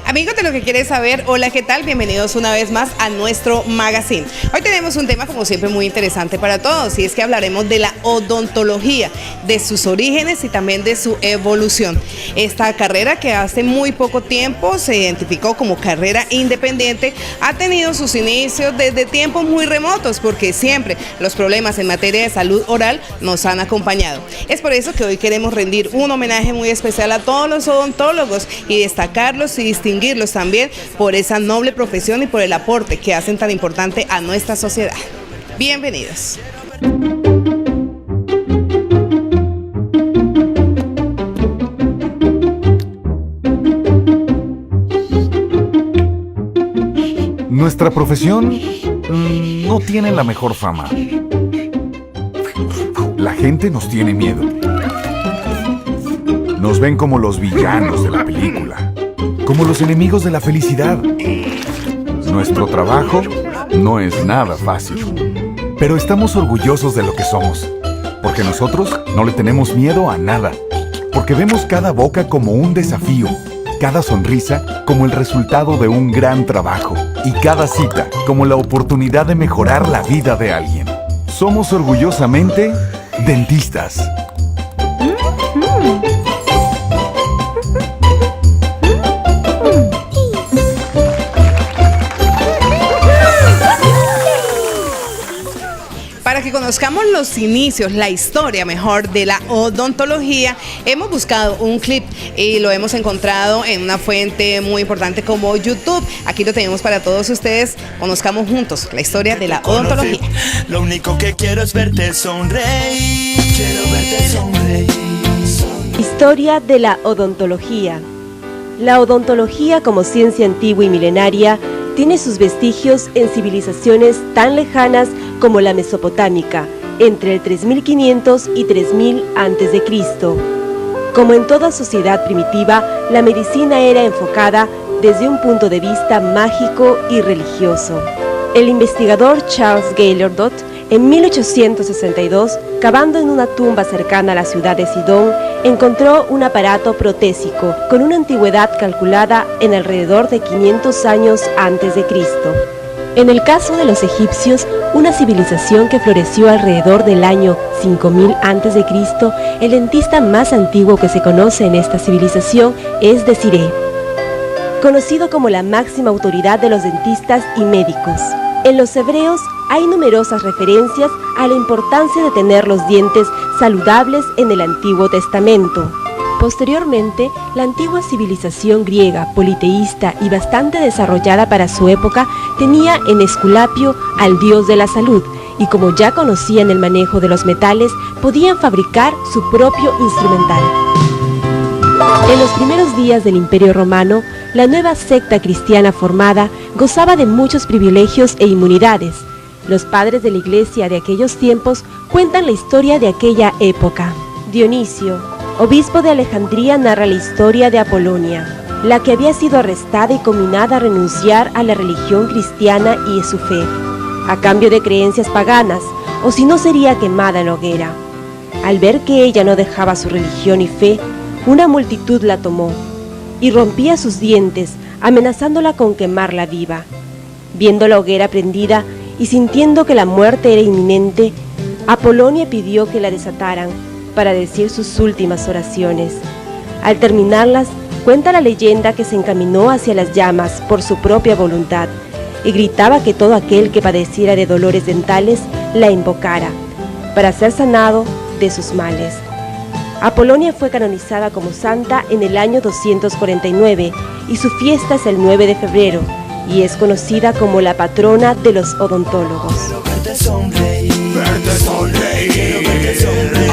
Amigos de Lo que Quieres Saber, hola, ¿qué tal? Bienvenidos una vez más a nuestro magazine. Hoy tenemos un tema, como siempre, muy interesante para todos, y es que hablaremos de la odontología, de sus orígenes y también de su evolución. Esta carrera, que hace muy poco tiempo se identificó como carrera independiente, ha tenido sus inicios desde tiempos muy remotos, porque siempre los problemas en materia de salud oral nos han acompañado. Es por eso que hoy queremos rendir un homenaje muy especial a todos los odontólogos y destacarlos y distinguirlos también por esa noble profesión y por el aporte que hacen tan importante a nuestra sociedad. Bienvenidos. Nuestra profesión no tiene la mejor fama. La gente nos tiene miedo. Nos ven como los villanos de la película, como los enemigos de la felicidad. Nuestro trabajo no es nada fácil, pero estamos orgullosos de lo que somos, porque nosotros no le tenemos miedo a nada, porque vemos cada boca como un desafío, cada sonrisa como el resultado de un gran trabajo y cada cita como la oportunidad de mejorar la vida de alguien. Somos orgullosamente dentistas. Para que conozcamos los inicios, la historia mejor de la odontología, hemos buscado un clip y lo hemos encontrado en una fuente muy importante como YouTube. Aquí lo tenemos para todos ustedes. Conozcamos juntos la historia de la odontología. Lo único que quiero es verte sonreír. Quiero verte sonreír. Historia de la odontología. La odontología, como ciencia antigua y milenaria, tiene sus vestigios en civilizaciones tan lejanas como la mesopotámica, entre el 3500 y 3000 a.C. Como en toda sociedad primitiva, la medicina era enfocada desde un punto de vista mágico y religioso. El investigador Charles Gaillardot, en 1862, cavando en una tumba cercana a la ciudad de Sidón, encontró un aparato protésico con una antigüedad calculada en alrededor de 500 años antes de Cristo. En el caso de los egipcios, una civilización que floreció alrededor del año 5000 a.C., el dentista más antiguo que se conoce en esta civilización es Desiree, conocido como la máxima autoridad de los dentistas y médicos. En los hebreos hay numerosas referencias a la importancia de tener los dientes saludables en el Antiguo Testamento. Posteriormente, la antigua civilización griega, politeísta y bastante desarrollada para su época, tenía en Esculapio al dios de la salud, y como ya conocían el manejo de los metales, podían fabricar su propio instrumental. En los primeros días del Imperio Romano, la nueva secta cristiana formada gozaba de muchos privilegios e inmunidades. Los padres de la iglesia de aquellos tiempos cuentan la historia de aquella época. Dionisio, obispo de Alejandría, narra la historia de Apolonia, la que había sido arrestada y conminada a renunciar a la religión cristiana y su fe, a cambio de creencias paganas, o si no sería quemada en la hoguera. Al ver que ella no dejaba su religión y fe, una multitud la tomó y rompía sus dientes, amenazándola con quemarla viva. Viendo la hoguera prendida y sintiendo que la muerte era inminente, Apolonia pidió que la desataran para decir sus últimas oraciones. Al terminarlas, cuenta la leyenda que se encaminó hacia las llamas por su propia voluntad y gritaba que todo aquel que padeciera de dolores dentales la invocara para ser sanado de sus males. Apolonia fue canonizada como santa en el año 249 y su fiesta es el 9 de febrero y es conocida como la patrona de los odontólogos. Verte sonreír. Verte sonreír. Quiero verte sonreír.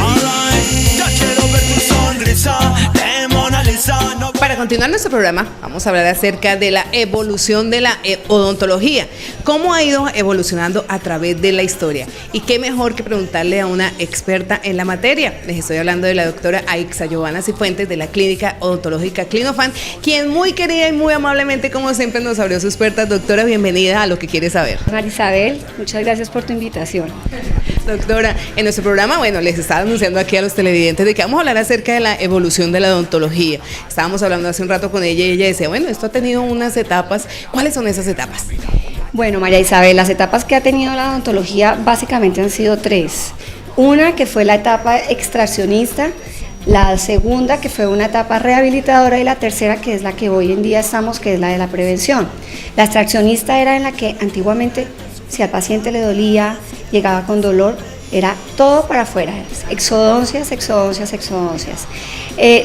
Ya quiero ver tu sonrisa de Mona Lisa. Para continuar nuestro programa, vamos a hablar acerca de la evolución de la odontología, cómo ha ido evolucionando a través de la historia. Y qué mejor que preguntarle a una experta en la materia. Les estoy hablando de la doctora Aixa Giovanna Cifuentes, de la Clínica Odontológica Clinofan, quien muy querida y muy amablemente, como siempre, nos abrió sus puertas. Doctora, bienvenida a Lo que Quieres Saber. Marisabel, muchas gracias por tu invitación. Doctora, en nuestro programa, bueno, les estaba anunciando aquí a los televidentes de que vamos a hablar acerca de la evolución de la odontología. Estábamos hablando hace un rato con ella y ella decía, bueno, esto ha tenido unas etapas. ¿Cuáles son esas etapas? Bueno, María Isabel, las etapas que ha tenido la odontología básicamente han sido 3. Una que fue la etapa extraccionista, la segunda que fue una etapa rehabilitadora y la tercera que es la que hoy en día estamos, que es la de la prevención. La extraccionista era en la que antiguamente si al paciente le dolía, llegaba con dolor, era todo para afuera, exodoncias, exodoncias, exodoncias.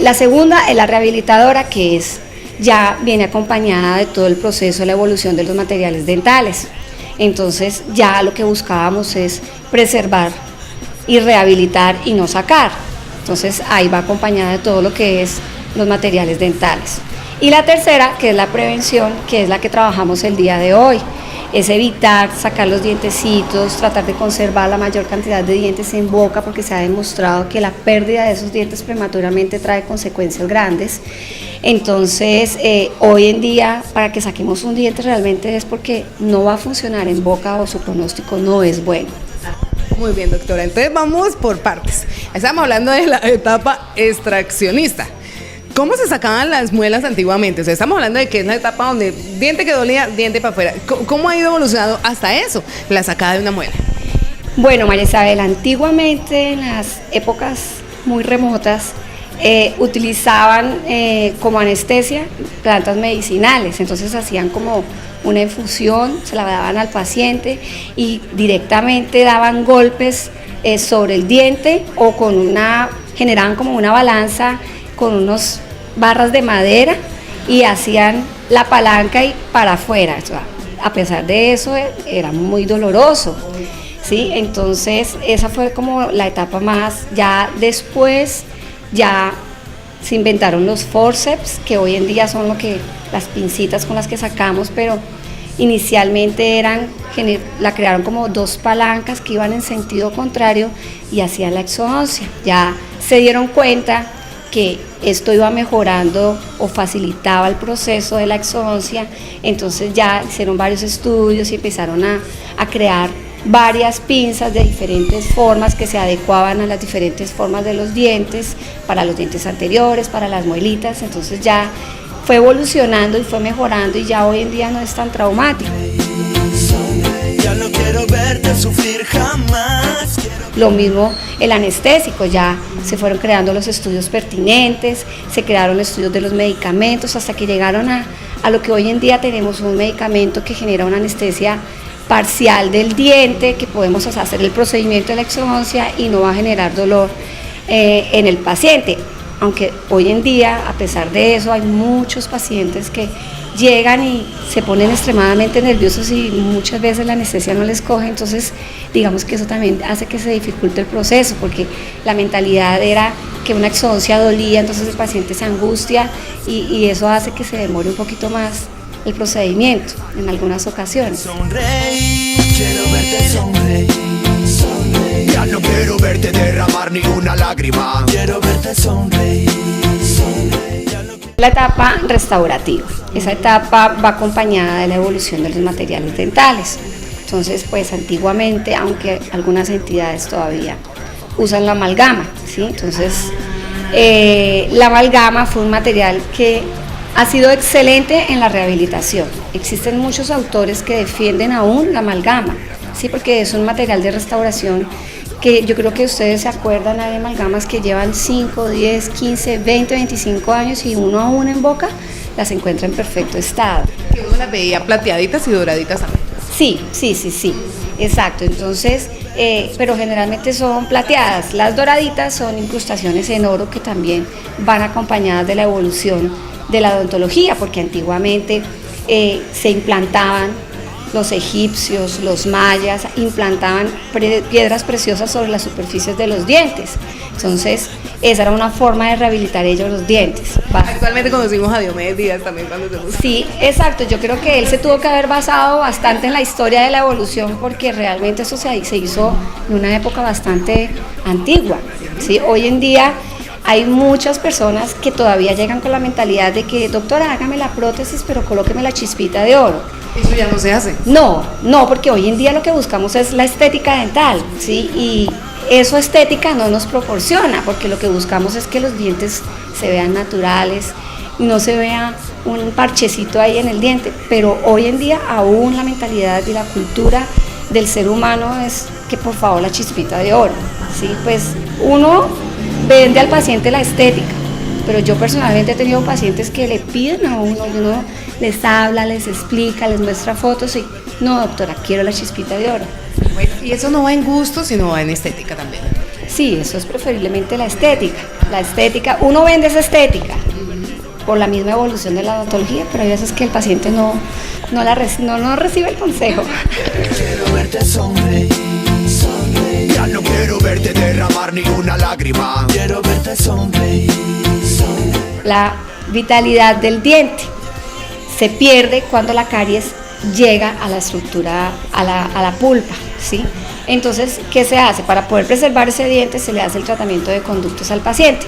La segunda es la rehabilitadora, que es ya viene acompañada de todo el proceso de la evolución de los materiales dentales. Entonces ya lo que buscábamos es preservar y rehabilitar y no sacar. Entonces ahí va acompañada de todo lo que es los materiales dentales. Y la tercera, que es la prevención, que es la que trabajamos el día de hoy, es evitar sacar los dientecitos, tratar de conservar la mayor cantidad de dientes en boca, porque se ha demostrado que la pérdida de esos dientes prematuramente trae consecuencias grandes. Entonces, hoy en día, para que saquemos un diente realmente es porque no va a funcionar en boca o su pronóstico no es bueno. Muy bien, doctora. Entonces vamos por partes. Estamos hablando de la etapa extraccionista. ¿Cómo se sacaban las muelas antiguamente? O sea, estamos hablando de que es la etapa donde diente que dolía, diente para afuera. ¿Cómo ha ido evolucionando hasta eso, la sacada de una muela? Bueno, María Isabel, antiguamente en las épocas muy remotas utilizaban como anestesia plantas medicinales, entonces hacían como una infusión, se la daban al paciente y directamente daban golpes sobre el diente o generaban como una balanza con unos barras de madera y hacían la palanca y para afuera. O sea, a pesar de eso era muy doloroso, ¿sí? Entonces esa fue como la etapa más. Ya después ya se inventaron los forceps, que hoy en día son las pincitas con las que sacamos, pero inicialmente la crearon como 2 palancas que iban en sentido contrario y hacían la exodoncia. Ya se dieron cuenta que esto iba mejorando o facilitaba el proceso de la exodoncia, entonces ya hicieron varios estudios y empezaron a crear varias pinzas de diferentes formas que se adecuaban a las diferentes formas de los dientes, para los dientes anteriores, para las muelitas, entonces ya fue evolucionando y fue mejorando y ya hoy en día no es tan traumático. Ya no quiero verte sufrir jamás. Lo mismo el anestésico, ya se fueron creando los estudios pertinentes, se crearon estudios de los medicamentos hasta que llegaron a lo que hoy en día tenemos un medicamento que genera una anestesia parcial del diente, que podemos hacer el procedimiento de la exodoncia y no va a generar dolor en el paciente. Aunque hoy en día, a pesar de eso, hay muchos pacientes que llegan y se ponen extremadamente nerviosos y muchas veces la anestesia no les coge, entonces digamos que eso también hace que se dificulte el proceso, porque la mentalidad era que una exodoncia dolía, entonces el paciente se angustia y eso hace que se demore un poquito más el procedimiento en algunas ocasiones. Sonreír, quiero verte sonreír. Ya no quiero verte derramar ni una lágrima. Quiero verte sonreír. La etapa restaurativa, esa etapa va acompañada de la evolución de los materiales dentales. Entonces, pues antiguamente, aunque algunas entidades todavía usan la amalgama, ¿sí? Entonces, la amalgama fue un material que ha sido excelente en la rehabilitación. Existen muchos autores que defienden aún la amalgama, ¿sí? Porque es un material de restauración que yo creo que ustedes se acuerdan, hay amalgamas que llevan 5, 10, 15, 20, 25 años y uno a uno en boca las encuentra en perfecto estado. Que uno las veía plateaditas y doraditas también. Sí, exacto. Entonces, pero generalmente son plateadas. Las doraditas son incrustaciones en oro que también van acompañadas de la evolución de la odontología, porque antiguamente se implantaban, los egipcios, los mayas, implantaban piedras preciosas sobre las superficies de los dientes. Entonces, esa era una forma de rehabilitar ellos los dientes. Actualmente conocimos a Diomedes Díaz también cuando se puso. Sí, exacto. Yo creo que él se tuvo que haber basado bastante en la historia de la evolución, porque realmente eso se hizo en una época bastante antigua, ¿sí? Hoy en día Hay muchas personas que todavía llegan con la mentalidad de que, doctora, hágame la prótesis, pero colóqueme la chispita de oro. Eso ya no se hace. No, porque hoy en día lo que buscamos es la estética dental, ¿sí? Y eso estética no nos proporciona, porque lo que buscamos es que los dientes se vean naturales, no se vea un parchecito ahí en el diente, pero hoy en día aún la mentalidad y la cultura del ser humano es que por favor la chispita de oro, ¿sí? Pues uno vende al paciente la estética, pero yo personalmente he tenido pacientes que le piden a uno y uno les habla, les explica, les muestra fotos y no, doctora, quiero la chispita de oro. Bueno, y eso no va en gusto, sino va en estética también. Sí, eso es preferiblemente la estética. La estética, uno vende esa estética por la misma evolución de la odontología, pero hay veces que el paciente no recibe el consejo. Quiero verte sonreír, sonreír. Ya no quiero verte derramar ni una lágrima. Quiero verte sonreír, sonreír. La vitalidad del diente se pierde cuando la caries llega a la estructura, a la pulpa, ¿sí? Entonces, ¿qué se hace? Para poder preservar ese diente se le hace el tratamiento de conductos al paciente.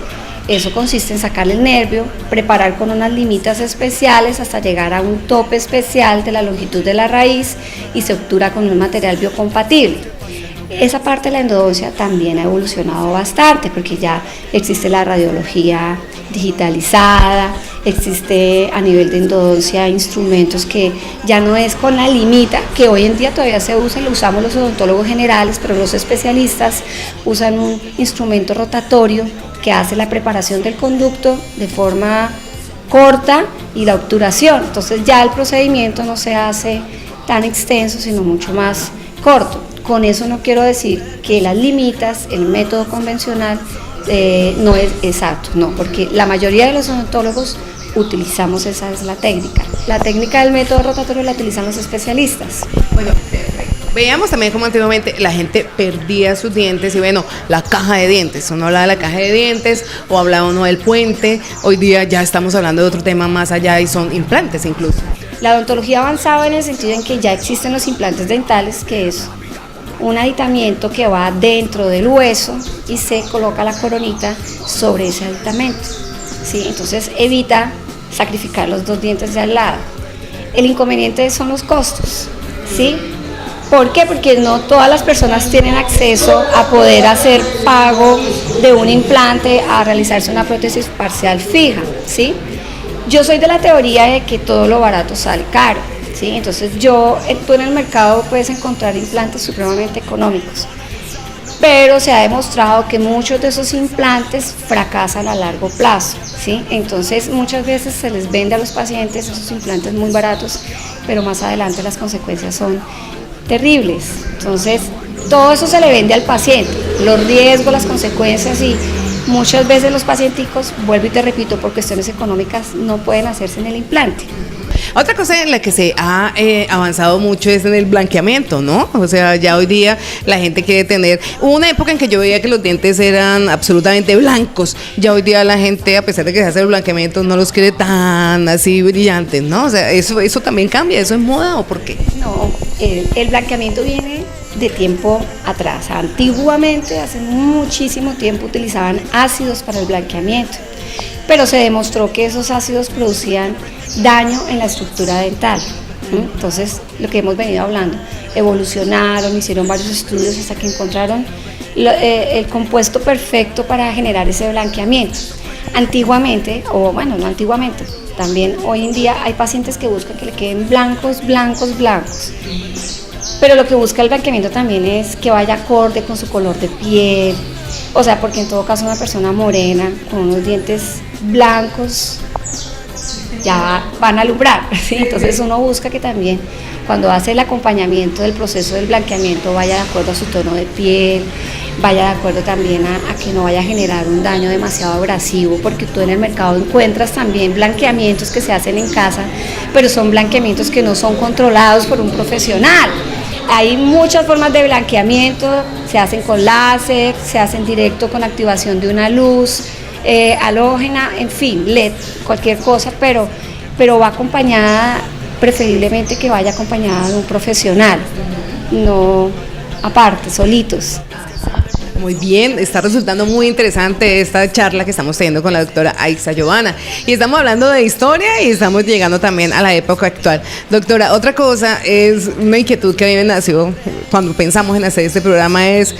Eso consiste en sacarle el nervio, preparar con unas limitas especiales hasta llegar a un tope especial de la longitud de la raíz y se obtura con un material biocompatible. Esa parte de la endodoncia también ha evolucionado bastante porque ya existe la radiología digitalizada, existe a nivel de endodoncia instrumentos que ya no es con la limita, que hoy en día todavía se usa, lo usamos los odontólogos generales, pero los especialistas usan un instrumento rotatorio que hace la preparación del conducto de forma corta y la obturación. Entonces ya el procedimiento no se hace tan extenso, sino mucho más corto. Con eso no quiero decir que las limitas, el método convencional, no es exacto, no, porque la mayoría de los odontólogos utilizamos esa es la técnica. La técnica del método rotatorio la utilizan los especialistas. Bueno, veíamos también como antiguamente la gente perdía sus dientes y bueno, la caja de dientes, uno hablaba de la caja de dientes o hablaba uno del puente, hoy día ya estamos hablando de otro tema más allá y son implantes incluso. La odontología ha avanzado en el sentido en que ya existen los implantes dentales, que es un aditamento que va dentro del hueso y se coloca la coronita sobre ese aditamento, ¿sí? Entonces evita sacrificar los dos dientes de al lado. El inconveniente son los costos, ¿sí? ¿Por qué? Porque no todas las personas tienen acceso a poder hacer pago de un implante, a realizarse una prótesis parcial fija, ¿sí? Yo soy de la teoría de que todo lo barato sale caro, ¿sí? Entonces tú en el mercado puedes encontrar implantes supremamente económicos, pero se ha demostrado que muchos de esos implantes fracasan a largo plazo, ¿sí? Entonces muchas veces se les vende a los pacientes esos implantes muy baratos, pero más adelante las consecuencias son terribles. Entonces todo eso se le vende al paciente, los riesgos, las consecuencias, y muchas veces los pacienticos, vuelvo y te repito, por cuestiones económicas no pueden hacerse en el implante. Otra cosa en la que se ha avanzado mucho es en el blanqueamiento, ¿no? O sea, ya hoy día la gente quiere tener... Hubo una época en que yo veía que los dientes eran absolutamente blancos. Ya hoy día la gente, a pesar de que se hace el blanqueamiento, no los quiere tan así brillantes, ¿no? O sea, eso también cambia, ¿eso es moda o por qué? No, el blanqueamiento viene de tiempo atrás. Antiguamente, hace muchísimo tiempo, utilizaban ácidos para el blanqueamiento, pero se demostró que esos ácidos producían daño en la estructura dental. Entonces, lo que hemos venido hablando, evolucionaron, hicieron varios estudios hasta que encontraron el compuesto perfecto para generar ese blanqueamiento. Antiguamente, o bueno, no antiguamente, también hoy en día hay pacientes que buscan que le queden blancos, blancos, blancos. Pero lo que busca el blanqueamiento también es que vaya acorde con su color de piel, o sea, porque en todo caso una persona morena con unos dientes blancos ya van a alumbrar, ¿sí? Entonces uno busca que también cuando hace el acompañamiento del proceso del blanqueamiento vaya de acuerdo a su tono de piel, vaya de acuerdo también a que no vaya a generar un daño demasiado abrasivo, porque tú en el mercado encuentras también blanqueamientos que se hacen en casa, pero son blanqueamientos que no son controlados por un profesional. Hay muchas formas de blanqueamiento, se hacen con láser, se hacen directo con activación de una luz, halógena, en fin, LED, cualquier cosa, pero va acompañada, preferiblemente que vaya acompañada de un profesional, no aparte, solitos. Muy bien, está resultando muy interesante esta charla que estamos teniendo con la doctora Aixa Giovanna. Y estamos hablando de historia y estamos llegando también a la época actual. Doctora, otra cosa es una inquietud que a mí me nació cuando pensamos en hacer este programa es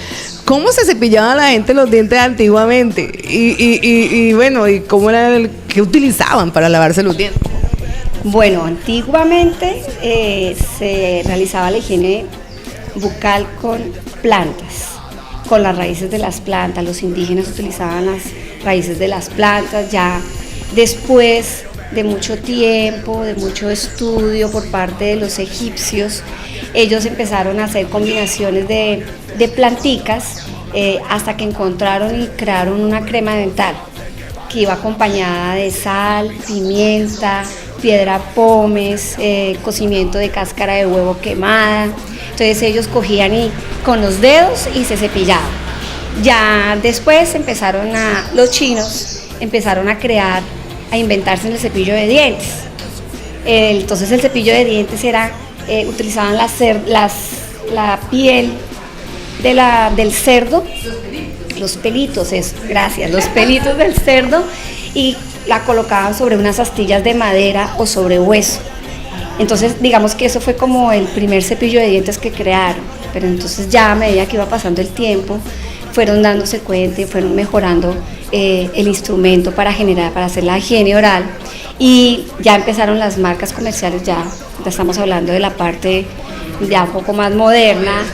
cómo se cepillaba la gente los dientes antiguamente y bueno, y cómo era qué utilizaban para lavarse los dientes. Bueno, antiguamente se realizaba la higiene bucal con plantas, con las raíces de las plantas. Los indígenas utilizaban las raíces de las plantas. Ya después de mucho tiempo, de mucho estudio por parte de los egipcios, ellos empezaron a hacer combinaciones de planticas hasta que encontraron y crearon una crema dental que iba acompañada de sal, pimienta, piedra pómez, cocimiento de cáscara de huevo quemada. Entonces ellos cogían y con los dedos y se cepillaban. Ya después los chinos empezaron a crear, a inventarse el cepillo de dientes. Entonces el cepillo de dientes utilizaban la piel del cerdo, los pelitos del cerdo, y la colocaban sobre unas astillas de madera o sobre hueso. Entonces digamos que eso fue como el primer cepillo de dientes que crearon, pero entonces ya a medida que iba pasando el tiempo fueron dándose cuenta y fueron mejorando el instrumento para hacer la higiene oral, y ya empezaron las marcas comerciales. Ya estamos hablando de la parte ya un poco más moderna.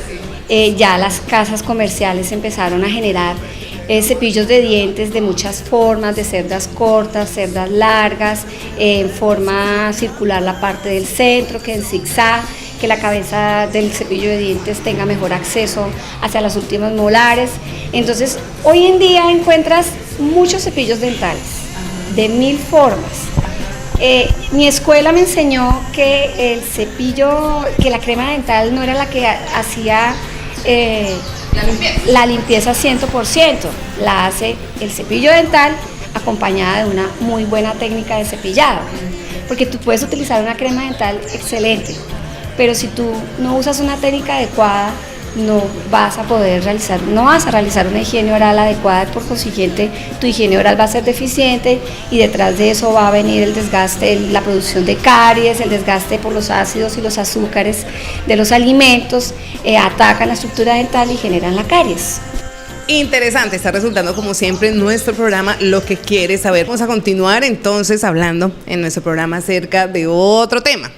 Ya las casas comerciales empezaron a generar cepillos de dientes de muchas formas, de cerdas cortas, cerdas largas, en forma circular la parte del centro, que en zigzag, que la cabeza del cepillo de dientes tenga mejor acceso hacia las últimas molares. Entonces, hoy en día encuentras muchos cepillos dentales de 1000 formas. Mi escuela me enseñó que la crema dental no era la que hacía la limpieza 100%, la hace el cepillo dental acompañada de una muy buena técnica de cepillado, porque tú puedes utilizar una crema dental excelente, pero si tú no usas una técnica adecuada, no vas a realizar una higiene oral adecuada. Por consiguiente, tu higiene oral va a ser deficiente y detrás de eso va a venir el desgaste, la producción de caries, el desgaste por los ácidos y los azúcares de los alimentos, atacan la estructura dental y generan la caries. Interesante, está resultando como siempre en nuestro programa Lo que quieres saber. Vamos a continuar entonces hablando en nuestro programa acerca de otro tema.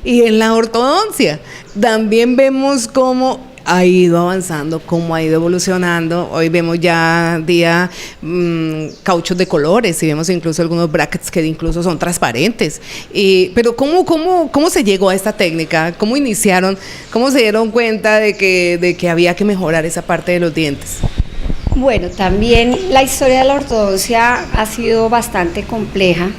Y en la ortodoncia también vemos cómo ha ido avanzando, cómo ha ido evolucionando. Hoy vemos ya cauchos de colores y vemos incluso algunos brackets que incluso son transparentes. Pero ¿cómo se llegó a esta técnica? ¿Cómo iniciaron? ¿Cómo se dieron cuenta de que había que mejorar esa parte de los dientes? Bueno, también la historia de la ortodoncia ha sido bastante compleja.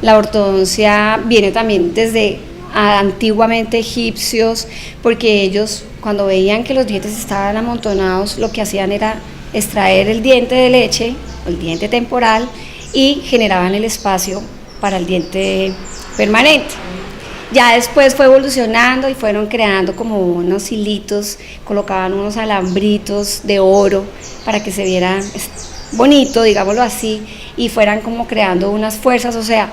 La ortodoncia viene también desde antiguamente egipcios, porque ellos, cuando veían que los dientes estaban amontonados, lo que hacían era extraer el diente de leche, el diente temporal, y generaban el espacio para el diente permanente. Ya después fue evolucionando y fueron creando como unos hilitos, colocaban unos alambritos de oro para que se viera bonito, digámoslo así, y fueran como creando unas fuerzas. O sea,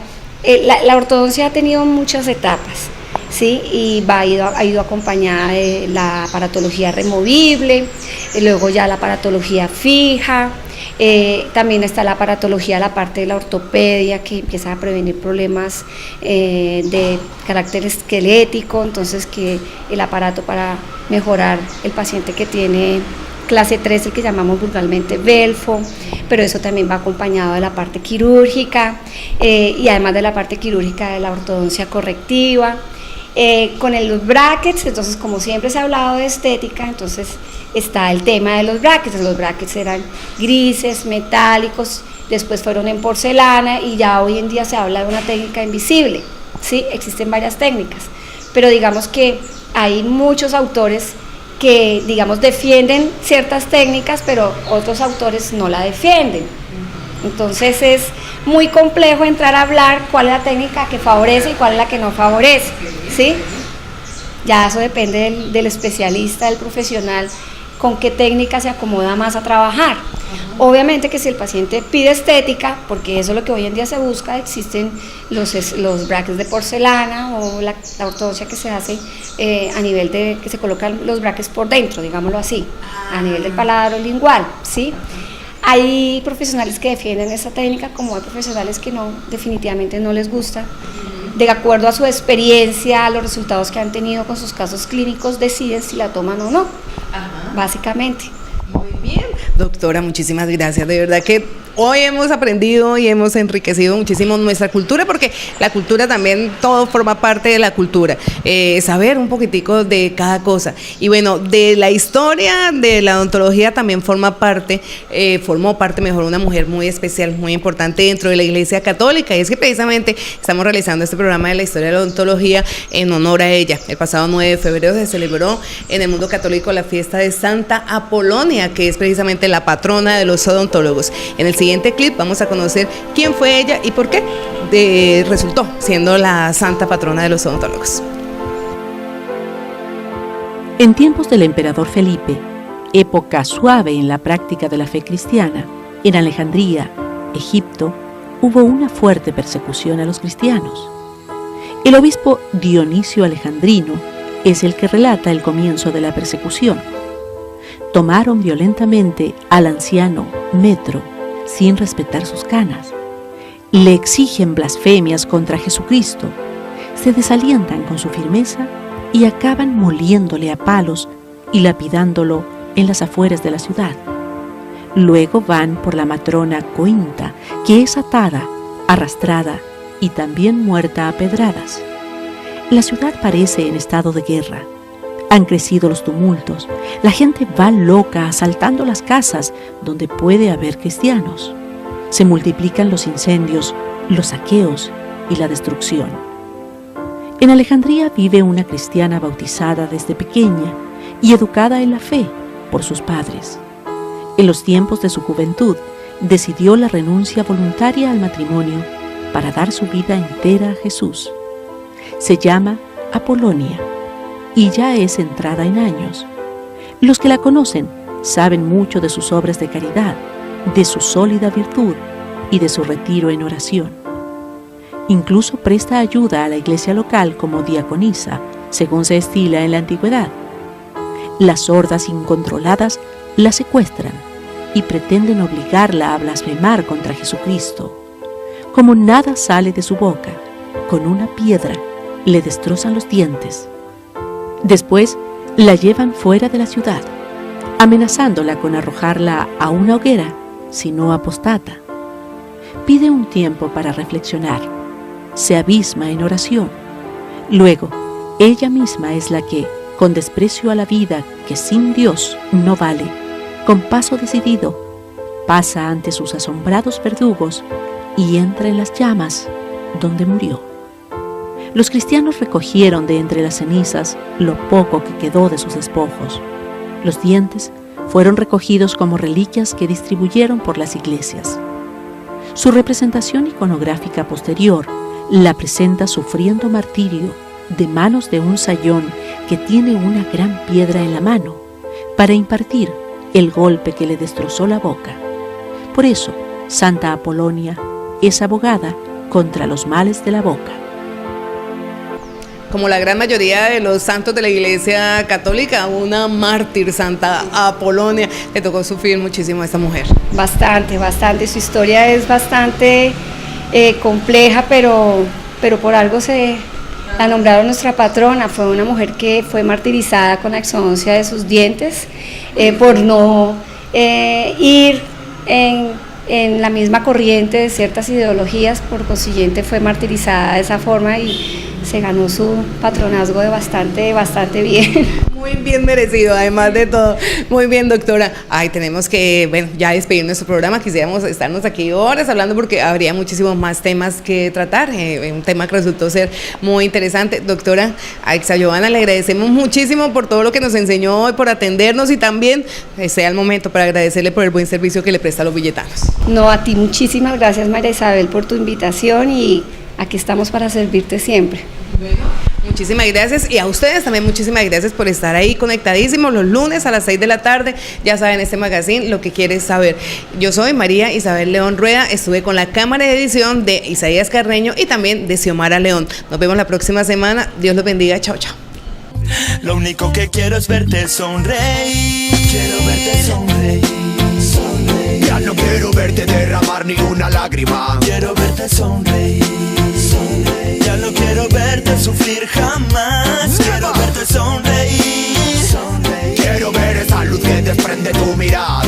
la ortodoncia ha tenido muchas etapas, ¿sí? Y ha ido acompañada de la aparatología removible, luego ya la aparatología fija, también está la aparatología, la parte de la ortopedia, que empieza a prevenir problemas de carácter esquelético. Entonces, que el aparato para mejorar el paciente que tiene clase 3, el que llamamos vulgarmente belfo, pero eso también va acompañado de la parte quirúrgica, y además de la parte quirúrgica de la ortodoncia correctiva. Con los brackets, entonces, como siempre se ha hablado de estética, entonces está el tema de los brackets. Los brackets eran grises, metálicos, después fueron en porcelana, y ya hoy en día se habla de una técnica invisible, ¿sí? Existen varias técnicas, pero digamos que hay muchos autores que, digamos, defienden ciertas técnicas, pero otros autores no la defienden. Entonces es muy complejo entrar a hablar cuál es la técnica que favorece y cuál es la que no favorece, ¿sí? Ya eso depende del especialista, del profesional, con qué técnica se acomoda más a trabajar. Obviamente que si el paciente pide estética, porque eso es lo que hoy en día se busca, existen los brackets de porcelana o la ortodoncia que se hace a nivel de que se colocan los brackets por dentro, digámoslo así, a nivel del paladar lingual, ¿sí? Hay profesionales que defienden esa técnica, como hay profesionales que no, definitivamente no les gusta. De acuerdo a su experiencia, a los resultados que han tenido con sus casos clínicos, deciden si la toman o no, básicamente. Muy bien, doctora, muchísimas gracias. De verdad que hoy hemos aprendido y hemos enriquecido muchísimo nuestra cultura, porque la cultura también, todo forma parte de la cultura, saber un poquitico de cada cosa. Y bueno, de la historia de la odontología también formó parte mejor, una mujer muy especial, muy importante dentro de la Iglesia Católica, y es que precisamente estamos realizando este programa de la historia de la odontología en honor a ella. El pasado 9 de febrero se celebró en el mundo católico la fiesta de Santa Apolonia, que es precisamente la patrona de los odontólogos. En el siguiente clip vamos a conocer quién fue ella y por qué resultó siendo la santa patrona de los odontólogos. En tiempos del emperador Felipe, época suave en la práctica de la fe cristiana, en Alejandría, Egipto, hubo una fuerte persecución a los cristianos. El obispo Dionisio Alejandrino es el que relata el comienzo de la persecución. Tomaron violentamente al anciano Metro sin respetar sus canas. Le exigen blasfemias contra Jesucristo, se desalientan con su firmeza y acaban moliéndole a palos y lapidándolo en las afueras de la ciudad. Luego van por la matrona Cointa, que es atada, arrastrada y también muerta a pedradas. La ciudad parece en estado de guerra. Han crecido los tumultos, la gente va loca asaltando las casas donde puede haber cristianos. Se multiplican los incendios, los saqueos y la destrucción. En Alejandría vive una cristiana bautizada desde pequeña y educada en la fe por sus padres. En los tiempos de su juventud, decidió la renuncia voluntaria al matrimonio para dar su vida entera a Jesús. Se llama Apolonia y ya es entrada en años. Los que la conocen saben mucho de sus obras de caridad, de su sólida virtud y de su retiro en oración. Incluso presta ayuda a la iglesia local como diaconisa, según se estila en la antigüedad. Las hordas incontroladas la secuestran y pretenden obligarla a blasfemar contra Jesucristo. Como nada sale de su boca, con una piedra le destrozan los dientes. Después la llevan fuera de la ciudad, amenazándola con arrojarla a una hoguera si no apostata. Pide un tiempo para reflexionar, se abisma en oración. Luego, ella misma es la que, con desprecio a la vida que sin Dios no vale, con paso decidido, pasa ante sus asombrados verdugos y entra en las llamas donde murió. Los cristianos recogieron de entre las cenizas lo poco que quedó de sus despojos. Los dientes fueron recogidos como reliquias que distribuyeron por las iglesias. Su representación iconográfica posterior la presenta sufriendo martirio de manos de un sayón que tiene una gran piedra en la mano para impartir el golpe que le destrozó la boca. Por eso, Santa Apolonia es abogada contra los males de la boca. Como la gran mayoría de los santos de la Iglesia Católica, una mártir, Santa Apolonia. Le tocó sufrir muchísimo a esta mujer. Bastante, bastante. Su historia es bastante compleja, pero por algo la nombraron nuestra patrona. Fue una mujer que fue martirizada con la exodoncia de sus dientes por no ir en la misma corriente de ciertas ideologías. Por consiguiente fue martirizada de esa forma y se ganó su patronazgo de bastante bien. Muy bien merecido, además de todo. Muy bien, doctora. Ay, tenemos que, bueno, ya despedir nuestro programa. Quisiéramos estarnos aquí horas hablando porque habría muchísimos más temas que tratar. Un tema que resultó ser muy interesante. Doctora Aixa Johanna, le agradecemos muchísimo por todo lo que nos enseñó y por atendernos, y también sea el momento para agradecerle por el buen servicio que le presta a los villetanos. No, a ti muchísimas gracias, María Isabel, por tu invitación, y aquí estamos para servirte siempre. Bueno, Muchísimas gracias y a ustedes también muchísimas gracias por estar ahí conectadísimos los lunes a las 6 de la tarde. Ya saben, este magazine, lo que quieres saber. Yo soy María Isabel León Rueda, estuve con la cámara de edición de Isaías Carreño y también de Xiomara León. Nos vemos la próxima semana. Dios los bendiga. Chao, chao. Lo único que quiero es verte sonreír. Quiero verte sonreír. Ya no quiero verte derramar ni una lágrima. Quiero verte sonreír. Ya no quiero verte sufrir jamás. Quiero verte sonreír. Quiero ver esa luz que desprende tu mirada.